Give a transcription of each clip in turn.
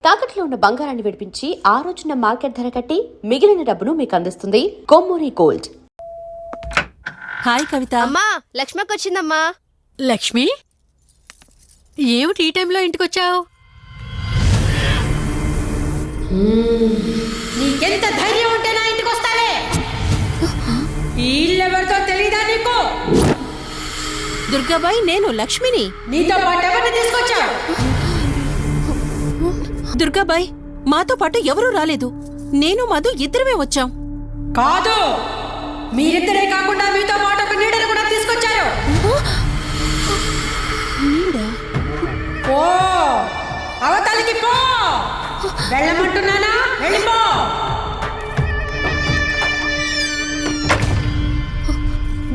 తాకట్లో ఉన్న బంగారాన్ని విడిపించి ఆ రోజున మార్కెట్ ధర కట్టి మిగిలిన డబ్బును మీకు అందిస్తుంది కొమ్మూరి గోల్డ్. హాయ్ కవిత. అమ్మా లక్ష్మకి వచ్చిందమ్మా. లక్ష్మి, ఏమిటి ఈ టైంలో ఇంటికొచ్చావు? నీకెంత ధైర్యం ఉంటే నా ఇంటికి వస్తావే? ఈ ఇల్లెవరితో తెలీదా నీకు? దుర్గాబాయ్, నేను లక్ష్మిని. నీతో పాటు ఎవరిని తీసుకొచ్చావు? దుర్గాబాయ్, మాతో పాటు ఎవరూ రాలేదు. నేను మధు ఇద్దరమే వచ్చాం. కాదు, మీరిద్దరే కాకుండా మీతో పాటు ఒక నీడను కూడా తీసుకొచ్చారు. ఓ అవతలికి పో, వెళ్ళమంటున్నానా? వెళ్ళిపో.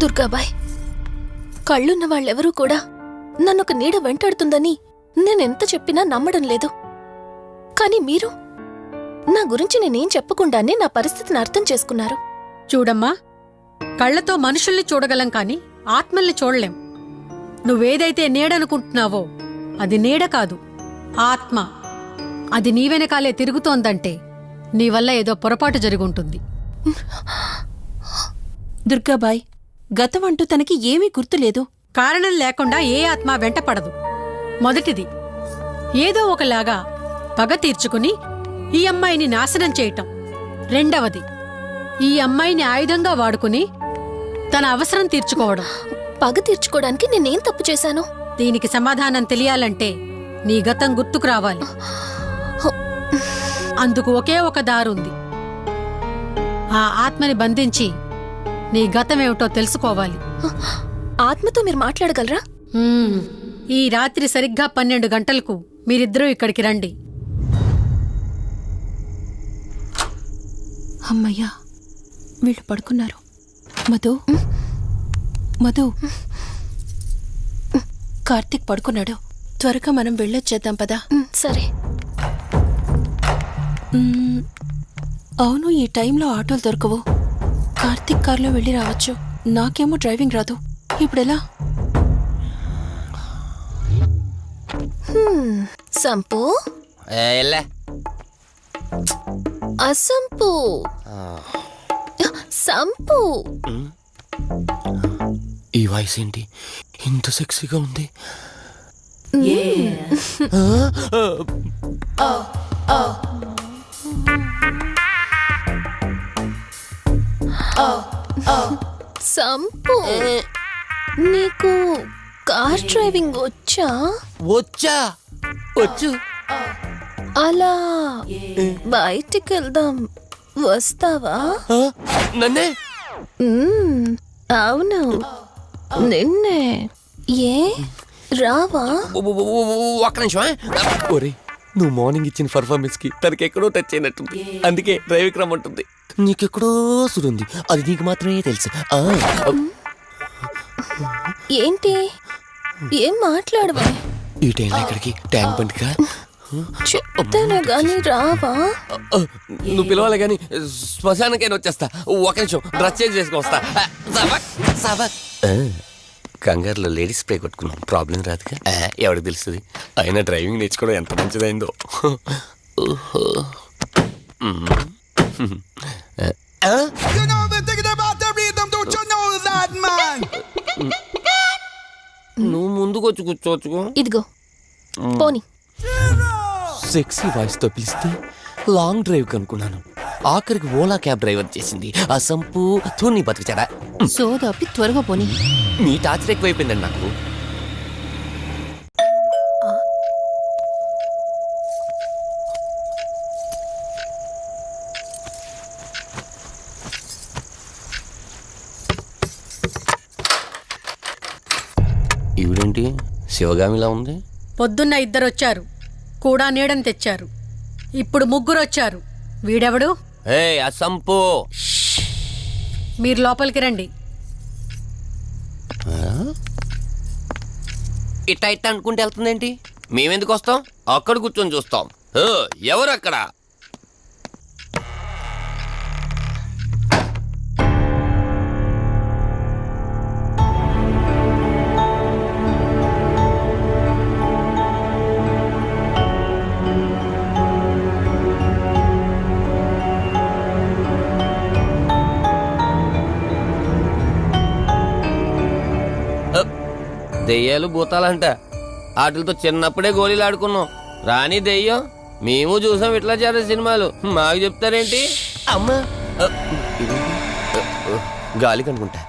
దుర్గాబాయ్, కళ్ళున్న వాళ్ళెవరూ కూడా నన్నొక నీడ వెంటాడుతుందని నేనెంత చెప్పినా నమ్మడం లేదు. కానీ మీరు నా గురించి నేనేం చెప్పకుండానే నా పరిస్థితిని అర్థం చేసుకున్నారు. చూడమ్మా, కళ్లతో మనుషుల్ని చూడగలం కాని ఆత్మల్ని చూడలేం. నువ్వేదైతే నీడనుకుంటున్నావో అది నీడ కాదు, ఆత్మ. అది నీ వెనకాలే తిరుగుతోందంటే నీ వల్ల ఏదో పొరపాటు జరుగుంటుంది. దుర్గాబాయ్, గతం అంటూ తనకి ఏమీ గుర్తులేదు. కారణం లేకుండా ఏ ఆత్మ వెంటపడదు. మొదటిది, ఏదో ఒకలాగా పగ తీర్చుకుని ఈ అమ్మాయిని నాశనం చేయటం. రెండవది, ఈ అమ్మాయిని ఆయుధంగా వాడుకుని తన అవసరం తీర్చుకోవడం. పగ తీర్చుకోవడానికి నేనేం తప్పు చేశాను? దీనికి సమాధానం తెలియాలంటే నీ గతం గుర్తుకు రావాలి. అందుకు ఒకే ఒక దారుంది. ఆ ఆత్మని బంధించి నీ గతమేమిటో తెలుసుకోవాలి. ఆత్మతో మీరు మాట్లాడగలరా? ఈ రాత్రి సరిగ్గా 12 గంటలకు మీరిద్దరూ ఇక్కడికి రండి. అమ్మయ్యా, వీళ్ళు పడుకున్నారు. మధు, మధు, కార్తీక్ పడుకున్నాడు. త్వరగా మనం వెళ్ళొచ్చేద్దాం పదా. సరే. అవును, ఈ టైంలో ఆటోలు దొరకవు. కార్తీక్ కార్లో వెళ్ళి రావచ్చు. నాకేమో డ్రైవింగ్ రాదు. ఇప్పుడెలా? సంపు, అసంపు, సంపు. ఈ వాయిస్ ఏంటి ఇంత సెక్సీగా ఉంది? సంపు, నీకు కార్ డ్రైవింగ్ వచ్చా? వచ్చా, వచ్చు. అలా బయటికి వెళ్దాం, వస్తావా? నన్నే? అవును, నిన్నే. ఏ రావా? ఒక్క నిమిషం. ఒరే, నువ్వు మార్నింగ్ ఇచ్చిన పర్ఫార్మెన్స్ కి తనకి ఎక్కడో టచ్ అయినట్టుంది. అందుకే డ్రైవింగ్ రమ్మంటుంది. నీకెక్కడో సుడుంది, అది నీకు మాత్రమే తెలుసు. ఏంటి, ఏం మాట్లాడవా? ఈ టైంలో ఇక్కడికి ట్యాంక్ బండికా? చెప్తాను గాని రావా? నువ్వు పిలవాలి గాని శ్మశానకైనా వచ్చేస్తా. ఒక నిమిషం డ్రెస్ చేంజ్ చేసుకుని వస్తా. కంగారులో లేడీస్ స్ప్రే కొట్టుకున్నాం, ప్రాబ్లం రాదుగా. ఎవరికి తెలుస్తుంది? అయినా డ్రైవింగ్ నేర్చుకోవడం ఎంత మంచిదైందో. నువ్వు ముందుకు వచ్చి కూర్చోవచ్చు. ఇదిగో పోనీ. సెక్సీ వాయిస్ తో పిలిస్తే లాంగ్ డ్రైవ్ కనుక్కున్నాను. ఆఖరికి ఓలా క్యాబ్ డ్రైవర్ చేసింది ఆ సంపు. తూని బతికిచాడా? సోదాపి త్వరగా పోనీ. మీ టార్చర్ ఎక్కువైపోయిందండి నాకు. ఈవిడేంటి శివగామిలా ఉంది? పొద్దున్న 2 వచ్చారు, కూడా నీడని తెచ్చారు. ఇప్పుడు 3 వచ్చారు. వీడెవడు? అసంపు, మీరు లోపలికి రండి. ఇట్ట ఇట్ట అనుకుంటే వెళ్తుందేంటి? మేమెందుకు వస్తాం? అక్కడ కూర్చొని చూస్తాం. ఎవరు అక్కడ? దెయ్యాలు భూతాలంట వాటితో చిన్నప్పుడే గోళీలు ఆడుకున్నాం. రాని దెయ్యం మేము చూసాం ఇట్లా చేరే సినిమాలు. మాకు చెప్తారేంటి? అమ్మా గాలి కనుకుంటా.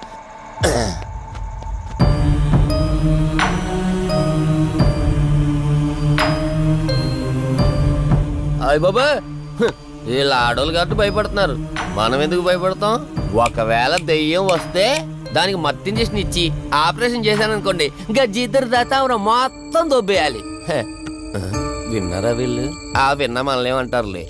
అయ్య బాబా, వీళ్ళ ఆడోళ్ళు కాబట్టి భయపడుతున్నారు. మనం ఎందుకు భయపడతాం? ఒకవేళ దెయ్యం వస్తే దానికి మత్తు ఇంజెక్షన్ ఇచ్చి ఆపరేషన్ చేశాననుకోండి, గజ్జిద్దరు దాతావరం మొత్తం దొబ్బేయాలి. విన్నారా వీళ్ళు? ఆ విన్నా మనల్ని ఏమంటారులే.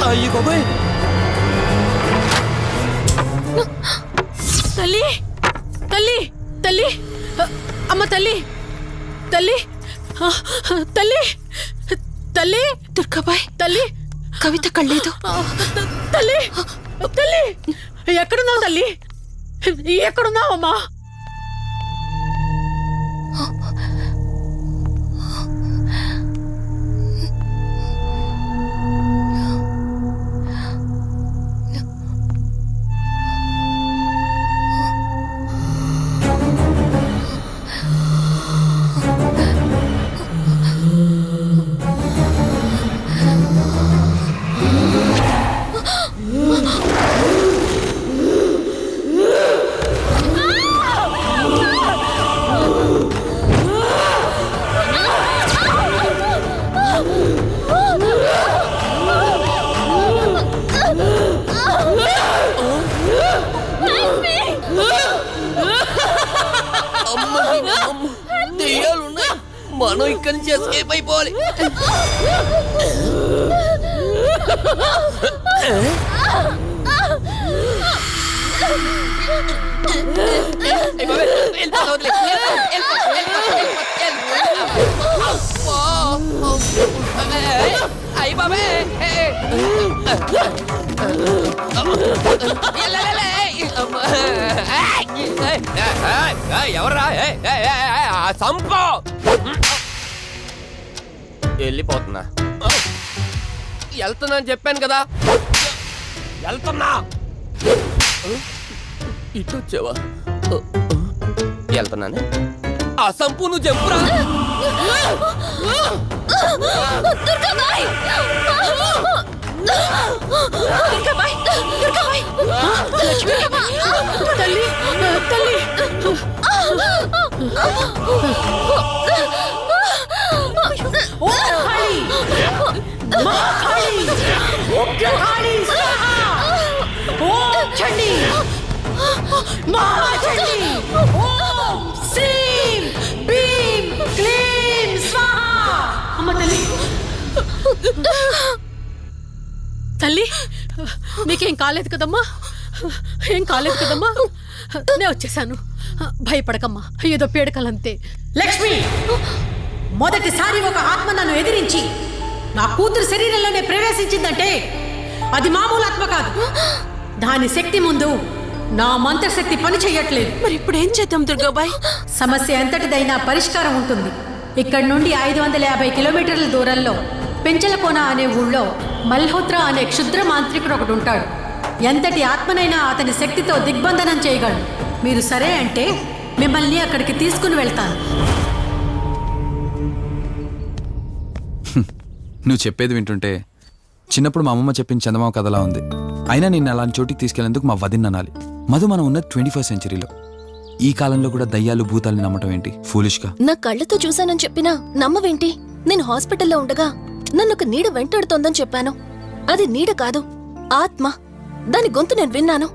అయ్యి బాబాయ్, తల్లి తల్లి తల్లి అమ్మ తల్లి తల్లి తల్లి తల్లి దుర్గాబాయ్ తల్లి కవిత కళ్ళేదు. తల్లి తల్లి ఎక్కడున్నావు తల్లి? ఎక్కడున్నావమ్మా? దెయ్యాలున్నాయి, మనం ఇక్కడి నుంచి ఎస్కేప్ అయిపోవాలి. అయ్యి బాబే, ఎవర్రా? సంపో వెళ్ళిపోతున్నా. వెళ్తున్నా అని చెప్పాను కదా, వెళ్తున్నా. ఇటు వచ్చావా? వెళ్తున్నాను. ఆ సంపు నువ్వు చెప్పురా. తల్లి తల్లి తల్లి నీకేం కాలేదు కదమ్మా? ఏం కాలేదు కదమ్మా? నేను వచ్చేసాను, భయపడకమ్మా. ఏదో పీడకలంతే. లక్ష్మి, మొదటిసారి ఒక ఆత్మ నన్ను ఎదిరించి నా కూతురు శరీరంలోనే ప్రవేశించిందంటే అది మామూలు ఆత్మ కాదు. దాని శక్తి ముందు నా మంత్రశక్తి పని చెయ్యట్లేదు. మరి ఇప్పుడు ఏం చేద్దాం దుర్గాబాయ్? సమస్య ఎంతటిదైనా పరిష్కారం ఉంటుంది. ఇక్కడి నుండి 550 కిలోమీటర్ల దూరంలో పెంచలకోన అనే ఊళ్ళో మల్హోత్రా అనే క్షుద్ర మాంత్రికుడు ఒకడు ఉంటాడు. ఎంతటి ఆత్మనైనా అతని శక్తితో దిగ్బంధనం చేయగలడు. మీరు సరే అంటే మిమ్మల్ని అక్కడికి తీసుకుని వెళ్తాను. నువ్వు చెప్పేది వింటుంటే చిన్నప్పుడు మా అమ్మమ్మ చెప్పిన చందమామ కథలా ఉంది. అయినా నిన్ను అలాంటి చోటికి తీసుకెళ్లేందుకు మా వదిన అనాలి. మధు, మనం ఉన్నది 21st సెంచరీలో. ఈ కాలంలో కూడా దయ్యాలు భూతాల్ని నమ్మటం ఏంటి? ఫూలిష్గా. నా కళ్ళతో చూశానని చెప్పినా నమ్మవేంటి? నేను హాస్పిటల్లో ఉండగా నన్ను ఒక నీడ వెంటాడుతోందని చెప్పాను. అది నీడ కాదు, ఆత్మ. దాని గొంతు నేను విన్నాను.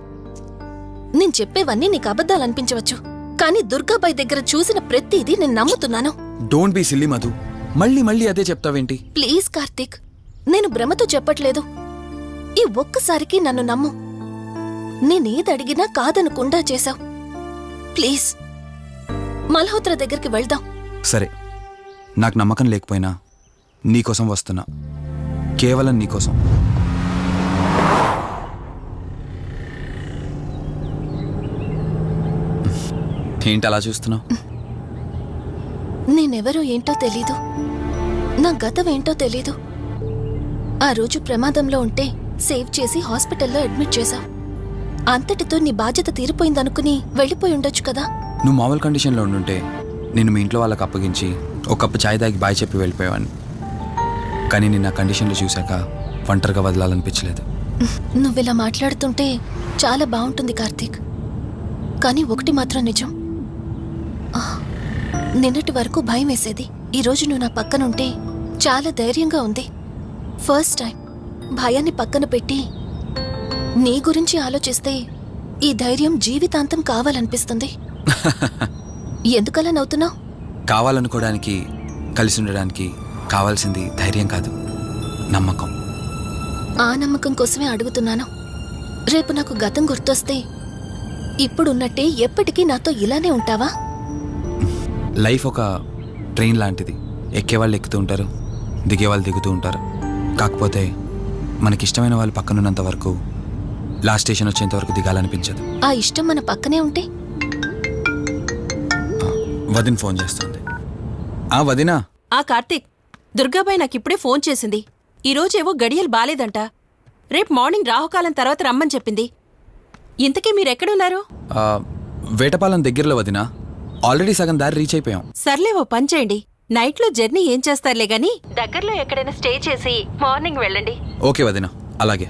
నేను చెప్పేవన్నీ నీకు అబద్ధాలనిపించవచ్చు, కానీ దుర్గాబాయ్ దగ్గర చూసిన ప్రతిదీ నేను నమ్ముతున్నాను. Don't be silly Madhu. మళ్ళీ మళ్ళీ అదే చెప్తావేంటి? ప్లీజ్ కార్తీక్, నేను భ్రమతో చెప్పట్లేదు. ఈ ఒక్కసారికి నన్ను నమ్ము. నేనేది అడిగినా కాదనకుండా చేశావు. ప్లీజ్, మల్హోత్రా దగ్గరికి వెళ్దాం. సరే, నాకు నమ్మకం లేకపోయినా నీకోసం వస్తున్నా. కేవలం నీకోసం. ఏంటి అలా చూస్తున్నావు? నేనెవరో ఏంటో తెలీదు, నా గతం ఏంటో తెలీదు. ఆ రోజు ప్రమాదంలో ఉంటే సేవ్ చేసి హాస్పిటల్లో అడ్మిట్ చేశావు. అంతటితో నీ బాధ్యత తీరిపోయిందనుకుని వెళ్ళిపోయి ఉండొచ్చు కదా. నువ్వు మామూలు కండిషన్లో ఉండుంటే నేను మీ ఇంట్లో వాళ్ళకి అప్పగించి ఒక కప్పు ఛాయ్ తాగి బాయ్ చెప్పి వెళ్ళిపోయేవాడిని. కానీ నేను ఆ కండిషన్లో చూశాక ఒంటరిగా వదలాలనిపించలేదు. నువ్విలా మాట్లాడుతుంటే చాలా బాగుంటుంది కార్తీక్. కానీ ఒకటి మాత్రం నిజం, నిన్నటి వరకు భయం వేసేది. ఈరోజు నువ్వు నా పక్కనుంటే చాలా ధైర్యంగా ఉంది. ఫస్ట్ టైం భయాన్ని పక్కన పెట్టి నీ గురించి ఆలోచిస్తే ఈ ధైర్యం జీవితాంతం కావాలనిపిస్తుంది. ఎందుకలా నవ్వుతున్నావు? కావాలనుకోవడానికి, కలిసి ఉండడానికి కావాల్సింది ధైర్యం కాదు, నమ్మకం. ఆ నమ్మకం కోసమే అడుగుతున్నాను. రేపు నాకు గతం గుర్తొస్తే ఇప్పుడున్నట్టే ఎప్పటికీ నాతో ఇలానే ఉంటావా? లైఫ్ ఒక ట్రైన్ లాంటిది. ఎక్కేవాళ్ళు ఎక్కుతూ ఉంటారు, దిగేవాళ్ళు దిగుతూ ఉంటారు. కాకపోతే మనకిష్టమైన వాళ్ళు పక్కనున్నంత వరకు లాస్ట్ స్టేషన్ వచ్చేంత వరకు దిగాలనిపించదు. ఆ ఇష్టం మన పక్కనే ఉంటే? వదిన ఫోన్ చేస్తుంది. వదినా. కార్తీక్, దుర్గాబాయ్ నాకిప్పుడే ఫోన్ చేసింది. ఈరోజేవో గడియలు బాలేదంట. రేపు మార్నింగ్ రాహుకాలం తర్వాత రమ్మని చెప్పింది. ఇంతకీ మీరెక్కడున్నారు? వేటపాలెం దగ్గరలో వదినా. ఆల్రెడీ సగం దారి రీచ్ అయిపోయాం. సర్లే, ఓ పని చేయండి. నైట్లో జర్నీ ఏం చేస్తారులే గాని దగ్గరలో ఎక్కడైనా స్టే చేసి మార్నింగ్ వెళ్ళండి. ఓకే వదినా, అలాగే.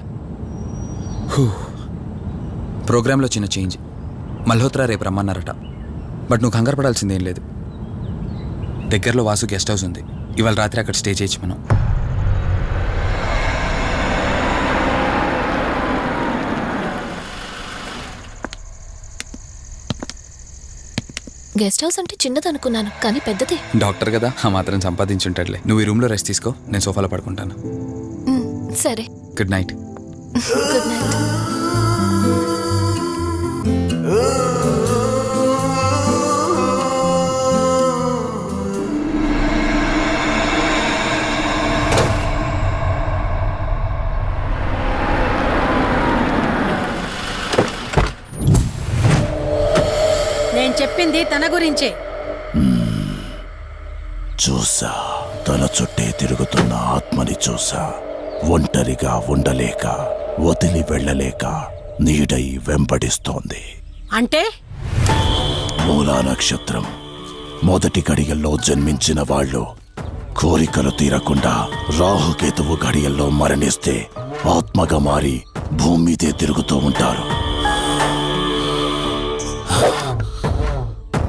ప్రోగ్రాంలో చిన్న చేంజ్. మల్హోత్రా రేపు రమ్మన్నారట. బట్ నువ్వు కంగారు పడాల్సిందేం లేదు. దగ్గరలో వాసు గెస్ట్ హౌస్ ఉంది. ఇవాళ రాత్రి అక్కడ స్టే చేయొచ్చు మనం. గెస్ట్ హౌస్ అంటే చిన్నదనుకున్నాను, కానీ పెద్దదే. డాక్టర్ కదా, ఆ మాత్రం సంపాదించుంటాడులే. నువ్వు ఈ రూమ్లో రెస్ట్ తీసుకో, నేను సోఫాలో పడుకుంటాను. సరే, గుడ్ నైట్. Good night. నేను చెప్పింది తన గురించే. చూసా, తన చుట్టే తిరుగుతున్న ఆత్మని చూసా. ఒంటరిగా ఉండలేక, వదిలి వెళ్ళలేక నీడై వెంబడిస్తోంది. అంటే మూలా నక్షత్రం మొదటి గడియల్లో జన్మించిన వాళ్ళు కోరికలు తీరకుండా రాహుకేతువు గడియల్లో మరణిస్తే ఆత్మగా మారి భూమి మీదే తిరుగుతూ ఉంటారు.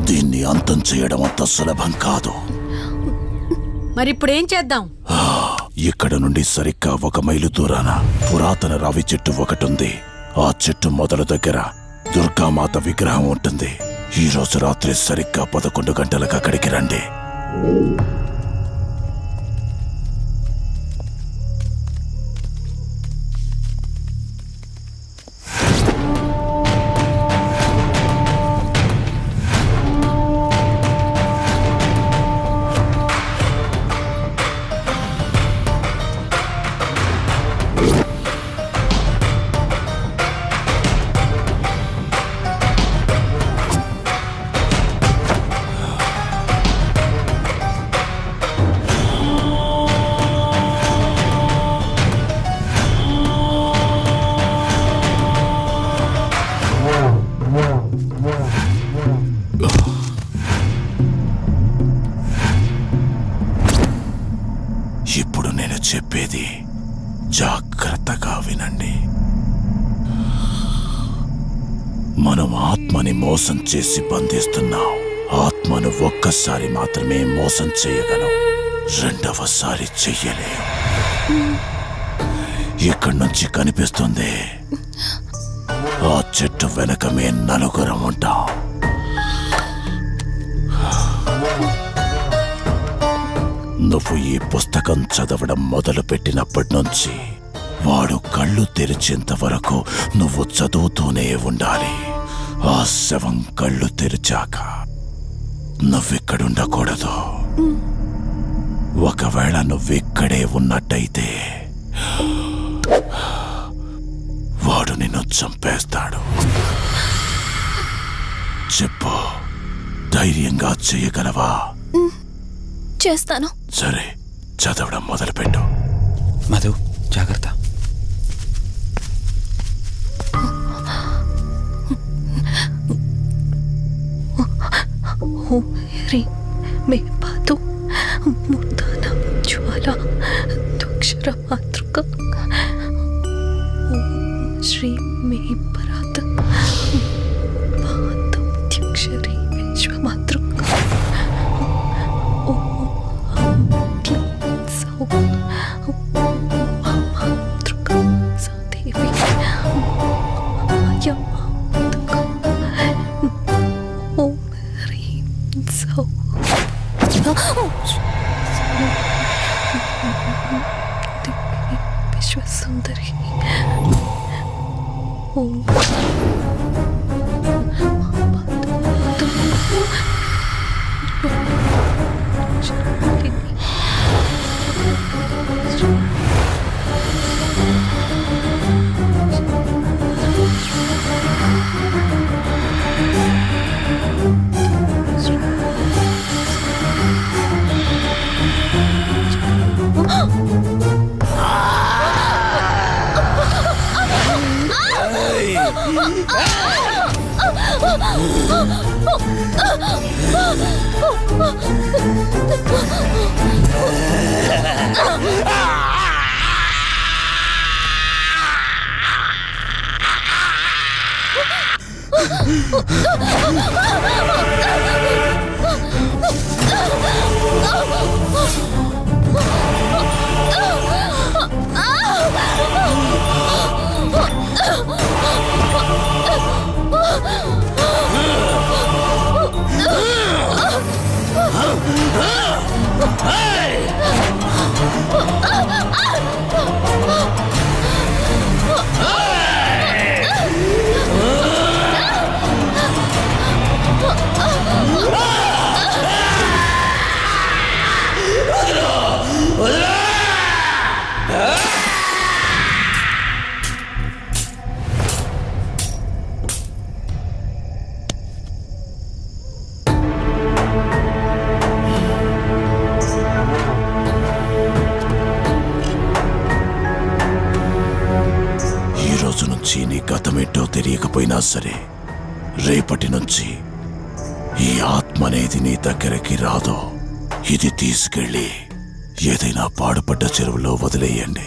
దీన్ని అంతం చేయడం అంత సులభం కాదు. మరిప్పుడేం చేద్దాం? ఇక్కడ నుండి సరిగ్గా 1 మైలు దూరాన పురాతన రావి చెట్టు ఒకటుంది. ఆ చెట్టు మొదల దగ్గర దుర్గామాత విగ్రహం ఉంటుంది. ఈ రోజు రాత్రి సరిగ్గా 11 గంటలకు అక్కడికి రండి. ఇప్పుడు నేను చెప్పేది జాగ్రత్తగా వినండి. మనం ఆత్మని మోసం చేసి బంధిస్తున్నాం. ఆత్మను ఒక్కసారి మాత్రమే మోసం చేయగలం, రెండవసారి చెయ్యలేం. ఇక్కడి నుంచి కనిపిస్తుంది, ఆ చెట్టు వెనకమే నలుగురం ఉంటాం. నువ్వు ఈ పుస్తకం చదవడం మొదలు పెట్టినప్పటి నుంచి వాడు కళ్ళు తెరిచేంత వరకు నువ్వు చదువుతూనే ఉండాలి. ఆ శవం కళ్ళు తెరిచాక నువ్విక్కడుండకూడదు. ఒకవేళ నువ్విక్కడే ఉన్నట్టయితే వాడు నిన్ను చంపేస్తాడు. చెప్పు, ధైర్యంగా చేయగలవా? చేస్తాను. సరే, చదవడం మొదలుపెట్టు. మధు, జాగ్రత్త. ह्रीं मे पातु मूर्धानां ज्वाला द्वक्षरमातृका ॐ श्रीं मे परात् पातुत्यक्षरी विश्वमातृका ॐ क्लीं सौः मातृका सा देवी मायामातृका ॐ ह्रीं सौः विश्वसुंदरी ओम నీ గతమేంటో తెలియకపోయినా సరే, రేపటి నుంచి ఈ ఆత్మ అనేది నీ దగ్గరికి రాదు. ఇది తీసుకెళ్ళి ఏదైనా పాడుపడ్డ చెరువులో వదిలేయండి.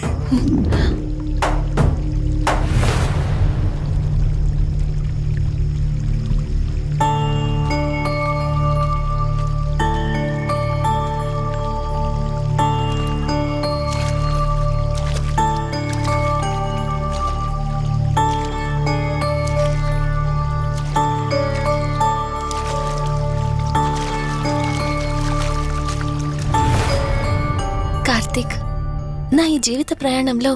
కార్తీక్, నా ఈ జీవిత ప్రయాణంలో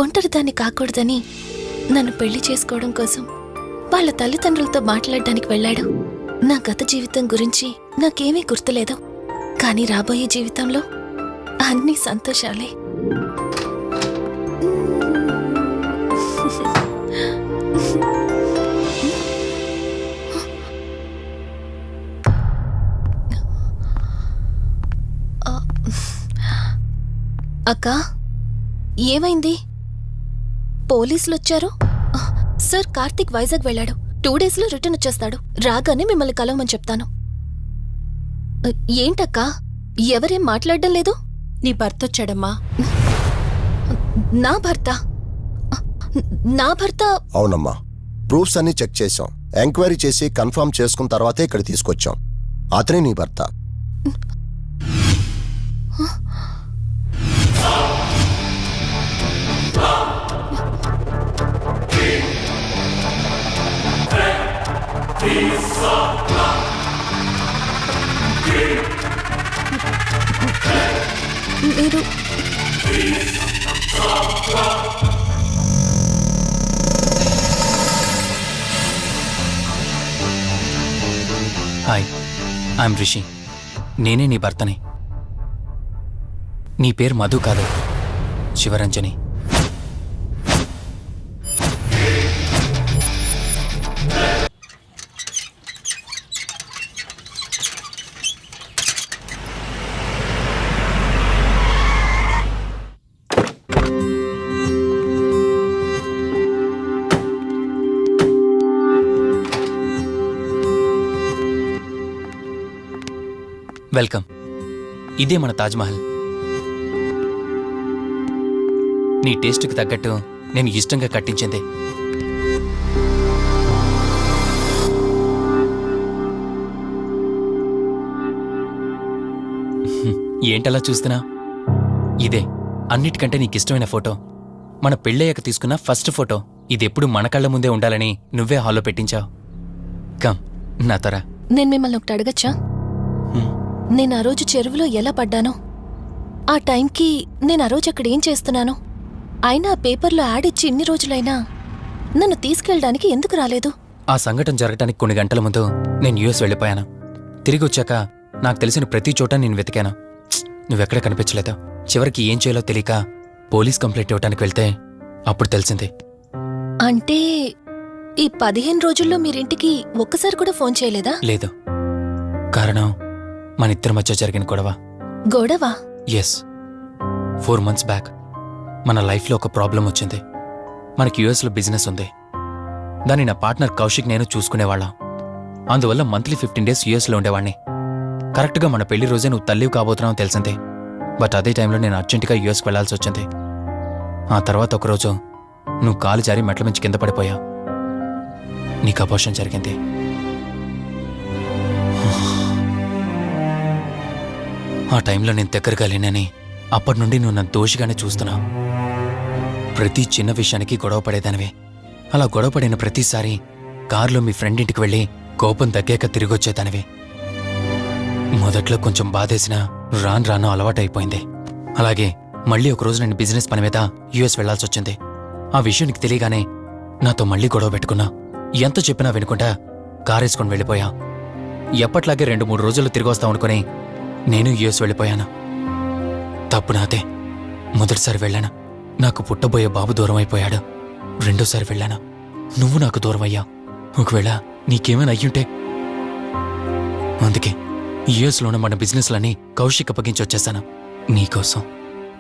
ఒంటరిదాన్ని కాకూడదని నన్ను పెళ్లి చేసుకోవడం కోసం వాళ్ళ తల్లిదండ్రులతో మాట్లాడడానికి వెళ్ళాడు. నా గత జీవితం గురించి నాకేమీ గుర్తులేదు, కానీ రాబోయే జీవితంలో అన్ని సంతోషాలే. అక్కా, ఏమైంది? పోలీసులు వచ్చారు. సార్, కార్తీక్ వైజాగ్ వెళ్ళాడు. 2 డేస్లో రిటర్న్ వచ్చేస్తాడు. రాగానే మిమ్మల్ని కలవమని చెప్తాను. ఏంటక్కా, ఎవరేం మాట్లాడడం లేదు? నీ భర్త వచ్చాడమ్మా. నా భర్త? నా భర్త? అవునమ్మా, ప్రూఫ్స్ అన్ని చెక్ చేశాం. ఎంక్వైరీ చేసి కన్ఫర్మ్ చేసుకున్న తర్వాతే ఇక్కడ తీసుకొచ్చాం. అతనే నీ భర్త. మీరు హాయ్, ఐఎమ్ రిషి. నేనే నీ భర్తని. నీ పేరు మధు కాదు, శివరంజని. వెల్కమ్. ఇదే మన తాజ్మహల్. నీ టేస్ట్కి తగ్గట్టు నేను ఇష్టంగా కట్టించింది. ఏంటలా చూస్తున్నా? ఇదే అన్నిటికంటే నీకిష్టమైన ఫోటో. మన పెళ్ళయ్యాక తీసుకున్న ఫస్ట్ ఫోటో. ఇదెప్పుడు మన కళ్ళ ముందే ఉండాలని నువ్వే హాల్లో పెట్టించావు. కమ్ నా తర. నేను మిమ్మల్ని ఒకటి అడగచ్చా? నేను ఆ రోజు చెరువులో ఎలా పడ్డానో, ఆ టైంకి నేను ఆ రోజు అక్కడ ఏం చేస్తున్నానో, అయినా ఆ పేపర్లో యాడ్ ఇచ్చి ఇన్ని రోజులైనా నన్ను తీసుకెళ్ళడానికి ఎందుకు రాలేదు? ఆ సంఘటన జరగటానికి కొన్ని గంటల ముందు నేను యుఎస్ వెళ్ళిపోయాను. తిరిగి వచ్చాక నాకు తెలిసిన ప్రతి చోట నేను వెతికాను. నువ్వెక్కడ కనిపించలేదు. చివరికి ఏం చేయాలో తెలియక పోలీస్ కంప్లైంట్ ఇవ్వడానికి వెళ్తే అప్పుడు తెలిసింది. అంటే ఈ 15 రోజుల్లో మీరింటికి ఒక్కసారి కూడా ఫోన్ చేయలేదా? లేదు. కారణం మన ఇద్దరి మధ్య జరిగిన గొడవ. గొడవ? ఎస్. 4 months బ్యాక్ మన లైఫ్లో ఒక ప్రాబ్లం వచ్చింది. మనకి యుఎస్లో బిజినెస్ ఉంది. దాన్ని నా పార్ట్నర్ కౌశిక్ నేను చూసుకునేవాళ్ళం. అందువల్ల మంత్లీ 15 days యుఎస్లో ఉండేవాడిని. కరెక్ట్గా మన పెళ్లి రోజే నువ్వు తల్లివి కాబోతున్నావు తెలిసింది. బట్ అదే టైంలో నేను అర్జెంటుగా యుఎస్కి వెళ్లాల్సి వచ్చింది. ఆ తర్వాత ఒకరోజు నువ్వు కాలు జారి మెట్ల మించి కింద పడిపోయావు. నీకు అబార్షన్ జరిగింది. ఆ టైంలో నేను దగ్గరగా లేనని అప్పటి నుండి నువ్వు నన్ను దోషిగానే చూస్తున్నావు. ప్రతి చిన్న విషయానికి గొడవ పడేదానివే. అలా గొడవ పడిన ప్రతిసారి కారులో మీ ఫ్రెండ్ ఇంటికి వెళ్ళి కోపం తగ్గాక తిరిగొచ్చేదానివి. మొదట్లో కొంచెం బాధేసినా రాను రాను అలవాటైపోయింది. అలాగే మళ్ళీ ఒకరోజు నేను బిజినెస్ పని మీద యుఎస్ వెళ్లాల్సి వచ్చింది. ఆ విషయం నీకు తెలియగానే నాతో మళ్ళీ గొడవ పెట్టుకున్నా. ఎంత చెప్పినా వినుకుంటా కారేసుకొని వెళ్ళిపోయా. ఎప్పట్లాగే 2-3 రోజుల్లో తిరిగి వస్తావు అనుకుని నేను యుఎస్ వెళ్ళిపోయాను. తప్పు నాదే. మొదటిసారి వెళ్ళాను, నాకు పుట్టబోయే బాబు దూరం అయిపోయాడు. రెండోసారి వెళ్ళాను, నువ్వు నాకు దూరం అయ్యా. ఒకవేళ నీకేమైనా అయ్యుంటే. అందుకే యుఎస్లోనే మన బిజినెస్లని కౌశిక్ అప్పగించి వచ్చేసాను. నీకోసం,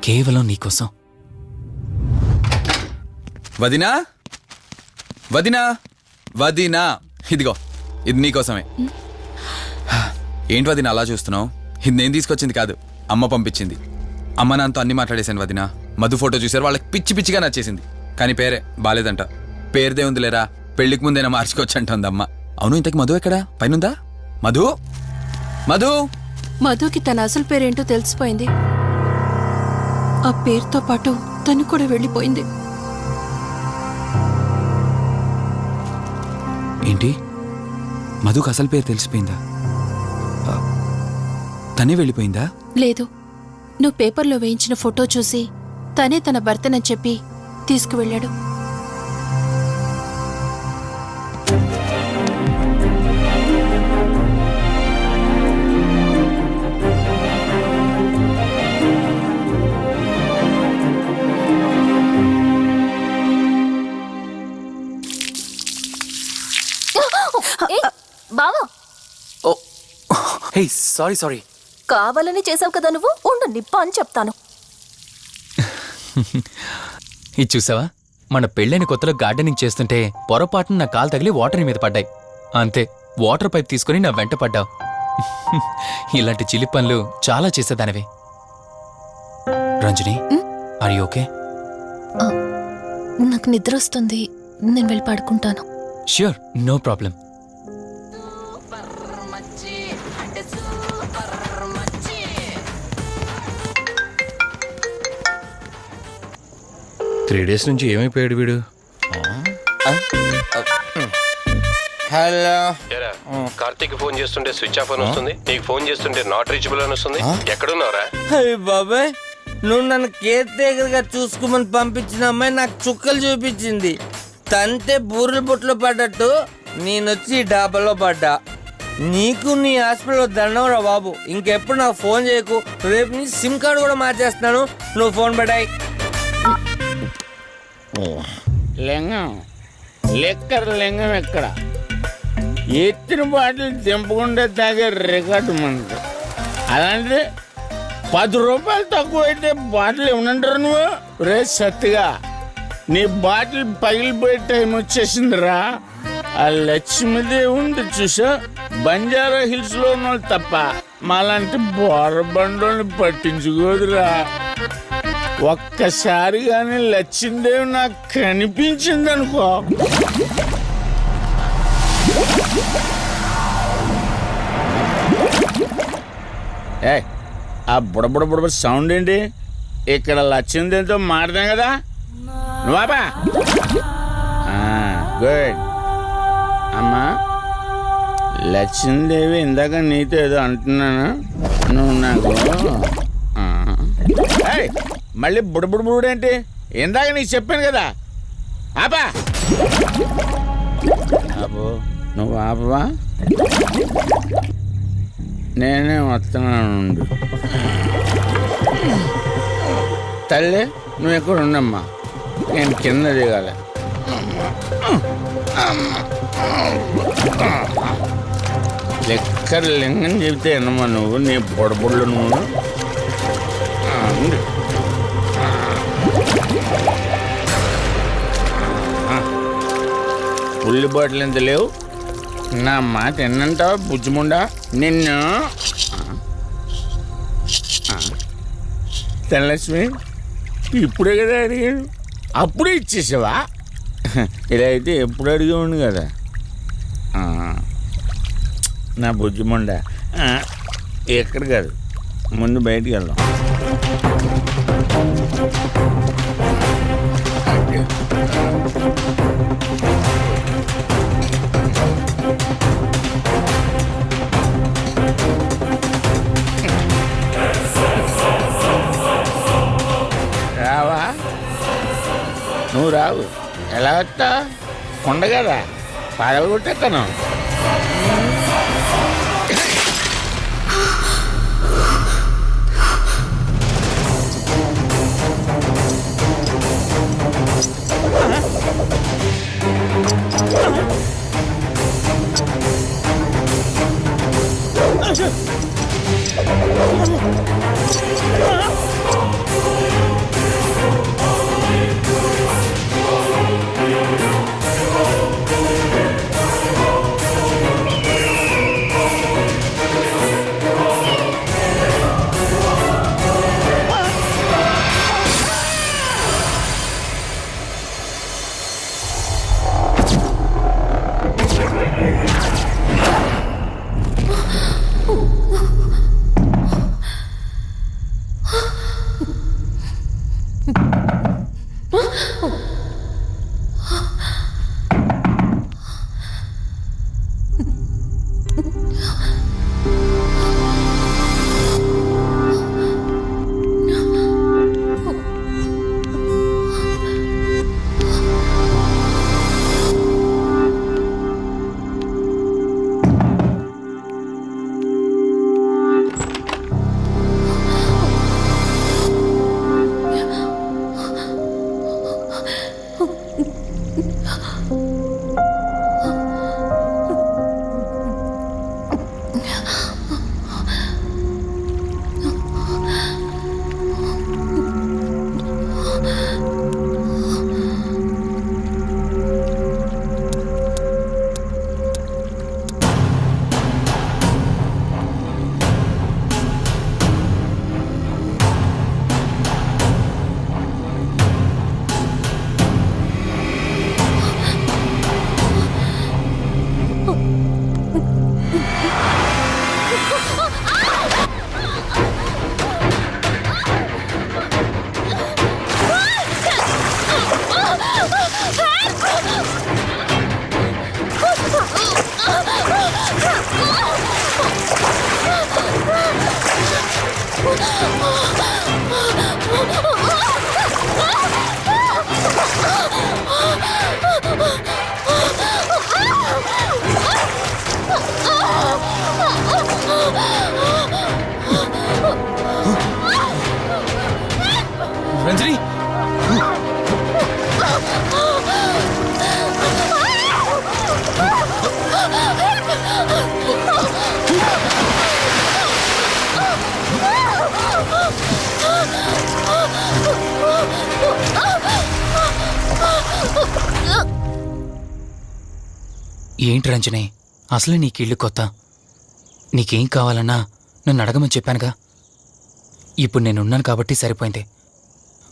కేవలం నీకోసం. వదినా, వదినా, వదినా, ఇదిగో ఇది నీకోసమే. ఏంటి వదినా అలా చూస్తున్నావు? ఇది నేను తీసుకొచ్చింది కాదు, అమ్మ పంపించింది. అమ్మ నాన్నతో అన్ని మాట్లాడేశాను వదినా. మధు ఫోటో చూసారు, వాళ్ళకి పిచ్చి పిచ్చిగా నచ్చేసింది. కానీ పేరే బాలేదంట. పేరుదే ఉంది లేరా, పెళ్లికి ముందైనా మార్చుకోవచ్చు అంటుంది అమ్మ. అవును, ఇంతకు మధు ఎక్కడా? పైనుందా? మధు, మధు. మధుకి తన అసలు పేరేంటో తెలిసిపోయింది. ఆ పేరుతో పాటు తను కూడా వెళ్ళిపోయింది. ఏంటి, మధుకు అసలు పేరు తెలిసిపోయిందా? తనే వెళ్ళిపోయిందా? లేదు, నువ్వు పేపర్లో వేయించిన ఫోటో చూసి తనే తన భర్తనని చెప్పి తీసుకువెళ్ళాడు. బావా, హే, సారీ. కావాలని చేసావు కదా నువ్వు. ఉండు, నిప్ప అని చెప్తాను. ఇది చూసావా? మన పెళ్ళైన కొత్తలో గార్డెనింగ్ చేస్తుంటే పొరపాటున నా కాలు తగిలి వాటర్ మీద పడ్డాయి. అంతే, వాటర్ పైప్ తీసుకుని నా వెంట పడ్డావు. ఇలాంటి చిలి పనులు చాలా చేసేదానివి. Ranjani, are you okay? నాకు నిద్ర వస్తుంది, నేను వెళ్ళి పడుకుంటాను. Sure, no problem. Three days నుంచి ఏమైపోయాడు వీడు? హలో, కార్తీక్ ఫోన్ చేస్తుంటే స్విచ్ ఆఫ్ అని వస్తుంది, నీకు ఫోన్ చేస్తుంటే నాట్ రీచబుల్ అని వస్తుంది. ఎక్కడున్నారా? బాబాయ్, నువ్వు నన్ను కేర్ టేకర్గా చూసుకోమని పంపించిన అమ్మాయి నాకు చుక్కలు చూపించింది. తంతే బూరెల బొట్లో పడ్డట్టు నేనొచ్చి డాబాలో పడ్డా. నీకు నీ హాస్పిటల్లో దండవరా బాబు. ఇంకెప్పుడు నాకు ఫోన్ చేయకు. రేపు నీ సిమ్ కార్డు కూడా మార్చేస్తున్నాను. నువ్వు ఫోన్ పడాయి. లింగం లెక్కర లింగం ఎక్కడ? ఎత్తిన బాటిల్ దింపకుండా తాగే రికార్డు మనది. అలాంటిది 10 రూపాయలు తక్కువ అయితే బాటిల్ ఏమనంటారు నువ్వు? రే సత్తిగా, నీ బాటిల్ పగిలిపోయే టైం వచ్చేసిందిరా. ఆ లక్ష్మీదేవి ఉంది చూసా, బంజారా హిల్స్ లో ఉన్న వాళ్ళు తప్ప మాలాంటి బోరబండోని పట్టించుకోదురా. ఒక్కసారి కానీ లక్ష్మీదేవి నాకు కనిపించింది అనుకో, ఏ ఆ బుడబుడ సౌండ్ ఏంటి? ఇక్కడ లక్ష్మీదేవితో మాట్లాడాం కదా నువ్వాబా. గుడ్ అమ్మా. లక్ష్మీదేవి ఇందాక నీతో ఏదో అంటున్నాను, నువ్వు నాకు మళ్ళీ బుడబుడేంటి? ఇందాక నీకు చెప్పాను కదా ఆపా. అబ్బో నువ్వు ఆపవా? నేనే వస్తున్నాను. తల్లి నువ్వు ఎక్కడ ఉండమ్మా, నేను కింద దిగాలి. లెక్కర్ లింగం చెబితే ఎన్నమ్మా నువ్వు, నీ బొడబుళ్ళు నువ్వు. పుల్లి బాటిల్ ఎంత లేవు, నా మాట ఎన్నంటావా బుజ్జిముండా నిన్ను. ధనలక్ష్మి ఇప్పుడే కదా అడిగాడు, అప్పుడే ఇచ్చేసావా? ఇలా అయితే ఎప్పుడు అడిగేవాడు కదా నా బుజ్జిముండా. ఎక్కడ కాదు, ముందు బయటికి వెళ్దాం. రావా? నువ్వు రావు, ఎలా వస్తా? కొండ కదా, పడగొట్టేస్తాను. రంజని ఏంటి రంజని, అసలే నీకిళ్ళు కొత్త. నీకేం కావాలన్నా నన్ను అడగమని చెప్పానుగా. ఇప్పుడు నేనున్నాను కాబట్టి సరిపోయింది.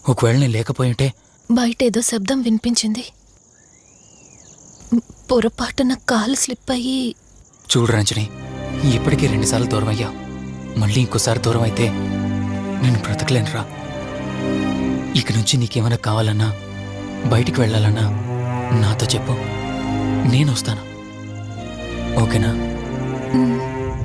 ఒకవేళ నేను లేకపోయి ఉంటే బయటేదో శబ్దం వినిపించింది. పొరపాటున కాలు స్లిప్ అయ్యి. చూడు రంజని, ఇప్పటికే 2 సార్లు దూరం అయ్యా. మళ్ళీ ఇంకోసారి దూరం అయితే నేను బ్రతకలేనురా. ఇక నుంచి నీకేమైనా కావాలన్నా, బయటికి వెళ్ళాలన్నా నాతో చెప్పు, నేను వస్తాను. ఓకేనా? మ్.